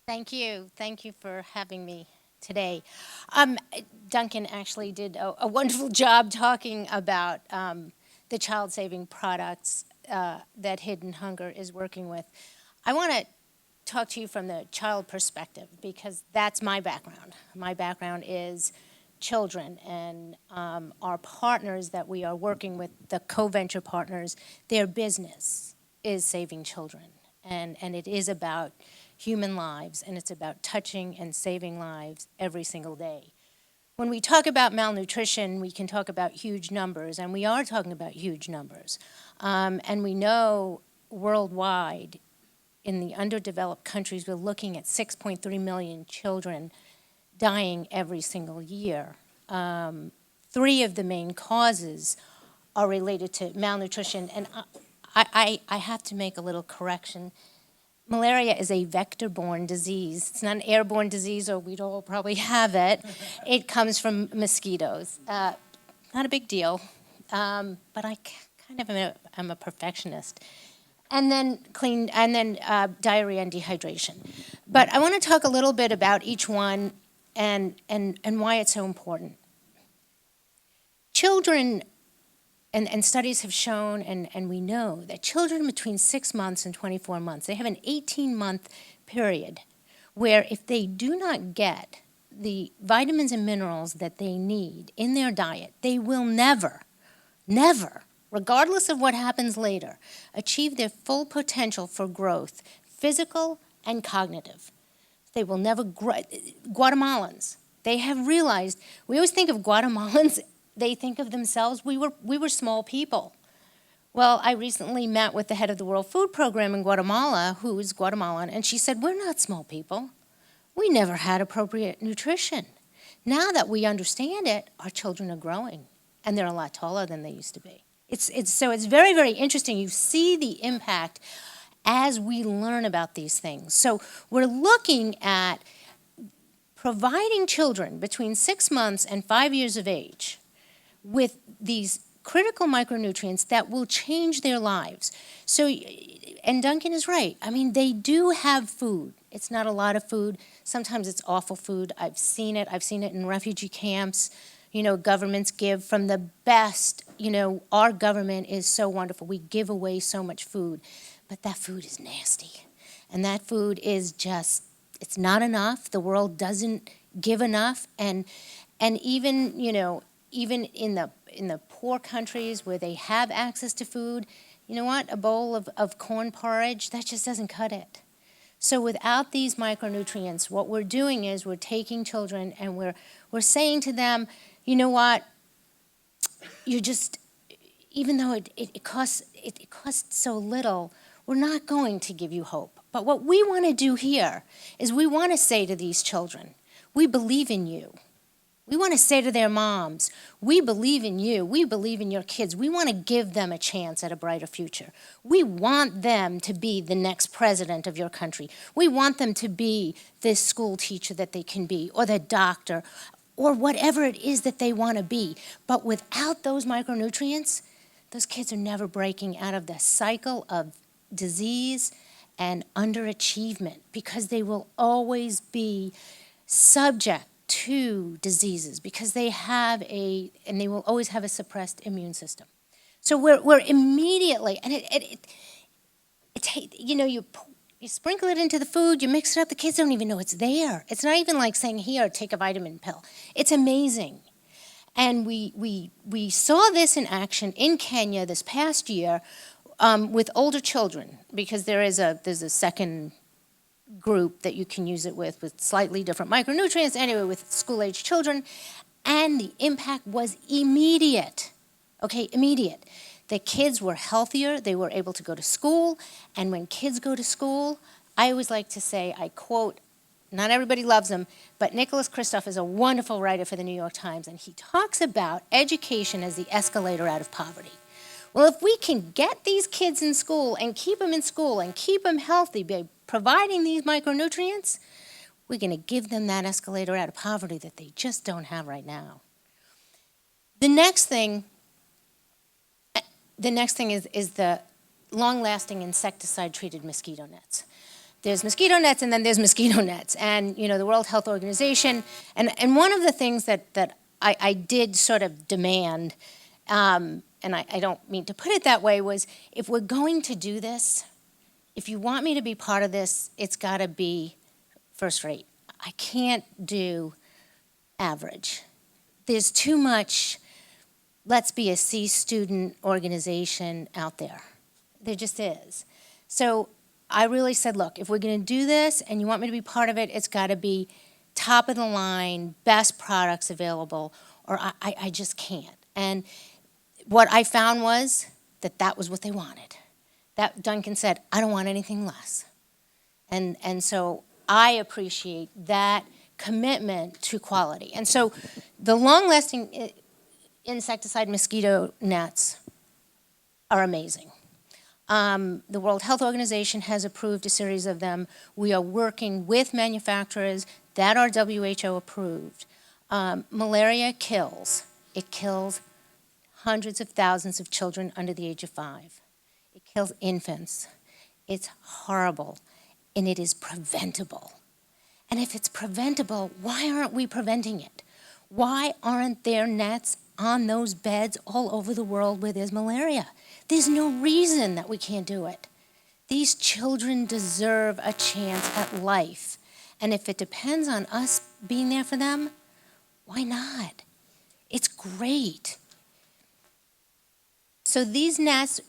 Thank you. Thank you for having me today. Duncan actually did a wonderful job talking about the child-saving products that Hidden Hunger is working with. I want to talk to you from the child perspective because that's my background. My background is children and our partners that we are working with, the co-venture partners, their business is saving children. And it is about human lives, and it's about touching and saving lives every single day. When we talk about malnutrition, we can talk about huge numbers, and we are talking about huge numbers. And we know worldwide, in the underdeveloped countries, we're looking at 6.3 million children dying every single year. Three of the main causes are related to malnutrition, and I have to make a little correction. Malaria is a vector-borne disease. It's not an airborne disease, or we'd all probably have it. It comes from mosquitoes. Not a big deal, but I kind of am a perfectionist. And then diarrhea and dehydration. But I want to talk a little bit about each one and why it's so important. Children, and studies have shown, and we know, that children between 6 months and 24 months, they have an 18-month period where if they do not get the vitamins and minerals that they need in their diet, they will never, regardless of what happens later, achieve their full potential for growth, physical and cognitive. They will never grow. Guatemalans, they have realized, we always think of Guatemalans, they think of themselves, we were small people. Well, I recently met with the head of the World Food Program in Guatemala, who is Guatemalan, and she said, we're not small people. We never had appropriate nutrition. Now that we understand it, our children are growing, and they're a lot taller than they used to be. So it's very, very interesting. You see the impact as we learn about these things. So we're looking at providing children between 6 months and 5 years of age with these critical micronutrients that will change their lives. So, and Duncan is right. I mean, they do have food. It's not a lot of food. Sometimes it's awful food. I've seen it. I've seen it in refugee camps. You know, governments give from the best. You know, our government is so wonderful. We give away so much food. But that food is nasty. And that food is just, it's not enough. The world doesn't give enough. And even, you know, even in the poor countries where they have access to food, you know what? A bowl of corn porridge, that just doesn't cut it. So without these micronutrients, what we're doing is we're taking children and we're saying to them, you know what? You're just, even though it costs so little, we're not going to give you hope. But what we want to do here is we want to say to these children, we believe in you. We want to say to their moms, we believe in you. We believe in your kids. We want to give them a chance at a brighter future. We want them to be the next president of your country. We want them to be this school teacher that they can be, or the doctor, or whatever it is that they want to be. But without those micronutrients, those kids are never breaking out of the cycle of disease and underachievement, because they will always be subject to diseases because they will always have a suppressed immune system. So we're immediately, and you know, you sprinkle it into the food, you mix it up, the kids don't even know it's there. It's not even like saying, here, take a vitamin pill. It's amazing. And we saw this in action in Kenya this past year with older children, because there's a second group that you can use it with slightly different micronutrients, anyway, with school-age children, and the impact was immediate, okay, immediate. The kids were healthier, they were able to go to school, and when kids go to school, I always like to say, I quote, not everybody loves him, but Nicholas Kristof is a wonderful writer for the New York Times, and he talks about education as the escalator out of poverty. Well, if we can get these kids in school and keep them in school and keep them healthy by providing these micronutrients, we're going to give them that escalator out of poverty that they just don't have right now. The next thing is the long-lasting insecticide-treated mosquito nets. there's mosquito nets and then there's mosquito nets. And, the World Health Organization, and one of the things that I did sort of demand, and I don't mean to put it that way, was if we're going to do this, if you want me to be part of this, it's got to be first rate. I can't do average. There's too much, let's be a C student organization out there. There just is. So I really said, look, if we're going to do this and you want me to be part of it, it's got to be top of the line, best products available, or I just can't. And what I found was that was what they wanted. That Duncan said, I don't want anything less. And so I appreciate that commitment to quality. And so the long-lasting insecticide mosquito nets are amazing. The World Health Organization has approved a series of them. We are working with manufacturers that are WHO approved. Malaria kills. It kills hundreds of thousands of children under the age of 5. It kills infants. It's horrible, and it is preventable. And if it's preventable, why aren't we preventing it? Why aren't there nets on those beds all over the world where there's malaria? There's no reason that we can't do it. These children deserve a chance at life. And if it depends on us being there for them, why not? It's great. So these nets,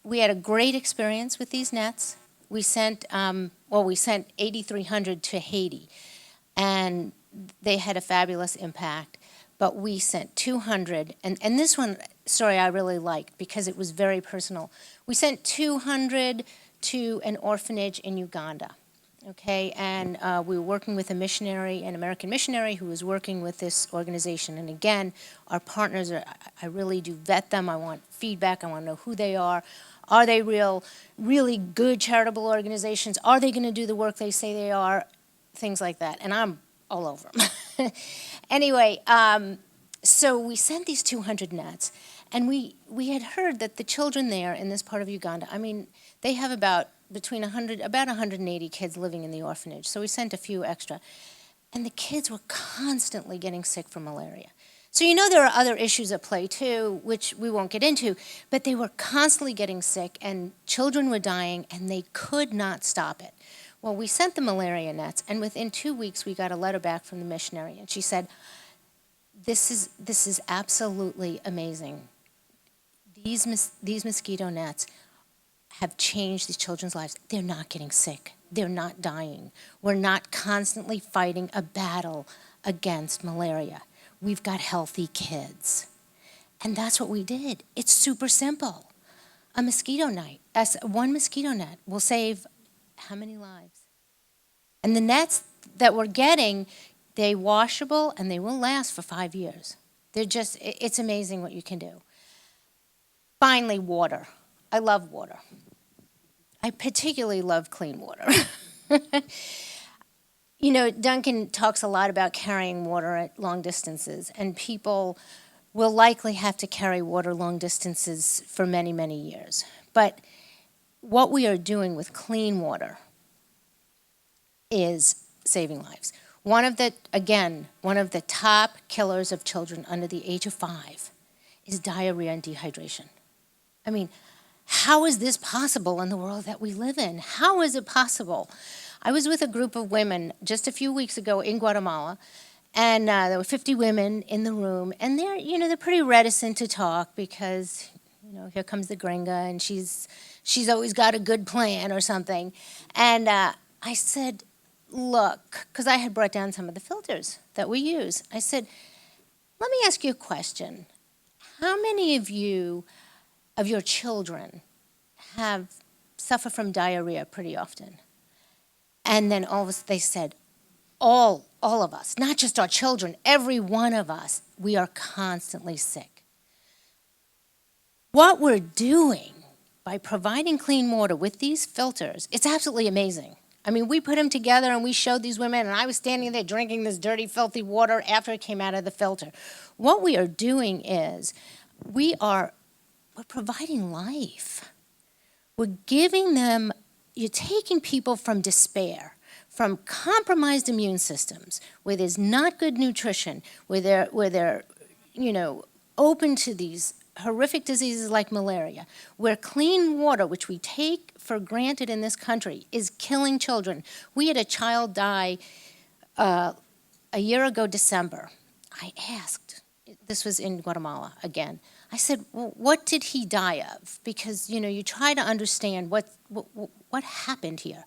we had a great experience with these nets. We sent 8,300 to Haiti, and they had a fabulous impact. But we sent 200, and this one, story I really liked because it was very personal. We sent 200 to an orphanage in Uganda, okay? And we were working with a missionary, an American missionary who was working with this organization. And again, our partners, I really do vet them. I want feedback. I want to know who they are. Are they really good charitable organizations? Are they going to do the work they say they are? Things like that. And I'm all over them. Anyway, so we sent these 200 nets, and we had heard that the children there in this part of Uganda, I mean, they have about 180 kids living in the orphanage. So we sent a few extra. And the kids were constantly getting sick from malaria. So there are other issues at play too, which we won't get into, but they were constantly getting sick, and children were dying, and they could not stop it. Well, we sent the malaria nets, and within 2 weeks, we got a letter back from the missionary, and she said, this is absolutely amazing. These mosquito nets have changed these children's lives. They're not getting sick. They're not dying. We're not constantly fighting a battle against malaria. We've got healthy kids. And that's what we did. It's super simple. One mosquito net will save how many lives? And the nets that we're getting, they're washable and they will last for 5 years. It's amazing what you can do. Finally, water. I love water. I particularly love clean water. Duncan talks a lot about carrying water at long distances, and people will likely have to carry water long distances for many, many years. But what we are doing with clean water is saving lives. One of the top killers of children under the age of 5 is diarrhea and dehydration. I mean, how is this possible in the world that we live in? How is it possible? I was with a group of women just a few weeks ago in Guatemala, and there were 50 women in the room, and they're pretty reticent to talk because, here comes the gringa, and she's always got a good plan or something. And I said, look, because I had brought down some of the filters that we use. I said, let me ask you a question. How many of your children suffer from diarrhea pretty often? And then they said, all of us, not just our children, every one of us, we are constantly sick. What we're doing by providing clean water with these filters, it's absolutely amazing. I mean, we put them together and we showed these women, and I was standing there drinking this dirty, filthy water after it came out of the filter. What we are doing is we're providing life. We're giving them, you're taking people from despair, from compromised immune systems, where there's not good nutrition, where they're open to these horrific diseases like malaria, where clean water, which we take for granted in this country, is killing children. We had a child die a year ago December. I asked, this was in Guatemala again, I said, well, what did he die of? Because, you try to understand what happened here.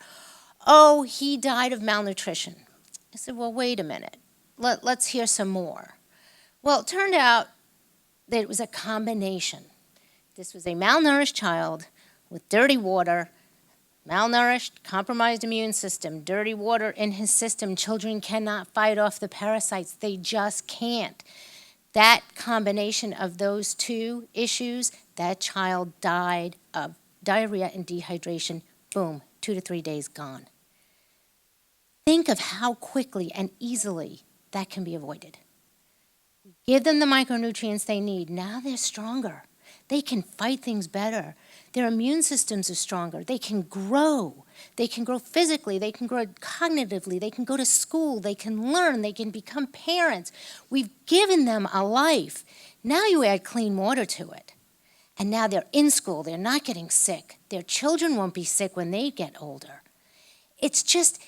Oh, he died of malnutrition. I said, well, wait a minute. Let's hear some more. Well, it turned out that it was a combination. This was a malnourished child with dirty water, malnourished, compromised immune system, dirty water in his system. Children cannot fight off the parasites. They just can't. That combination of those two issues, that child died of diarrhea and dehydration. Boom, 2 to 3 days gone. Think of how quickly and easily that can be avoided. Give them the micronutrients they need. Now they're stronger. They can fight things better. Their immune systems are stronger. They can grow. They can grow physically. They can grow cognitively. They can go to school. They can learn. They can become parents. We've given them a life. Now you add clean water to it. And now they're in school. They're not getting sick. Their children won't be sick when they get older. It's just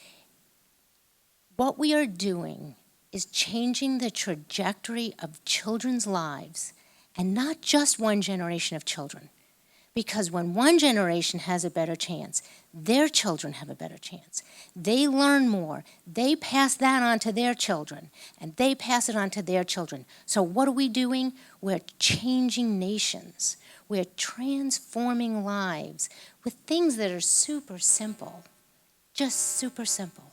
what we are doing is changing the trajectory of children's lives, and not just one generation of children. Because when one generation has a better chance, their children have a better chance. They learn more. They pass that on to their children, and they pass it on to their children. So what are we doing? We're changing nations. We're transforming lives with things that are super simple, just super simple.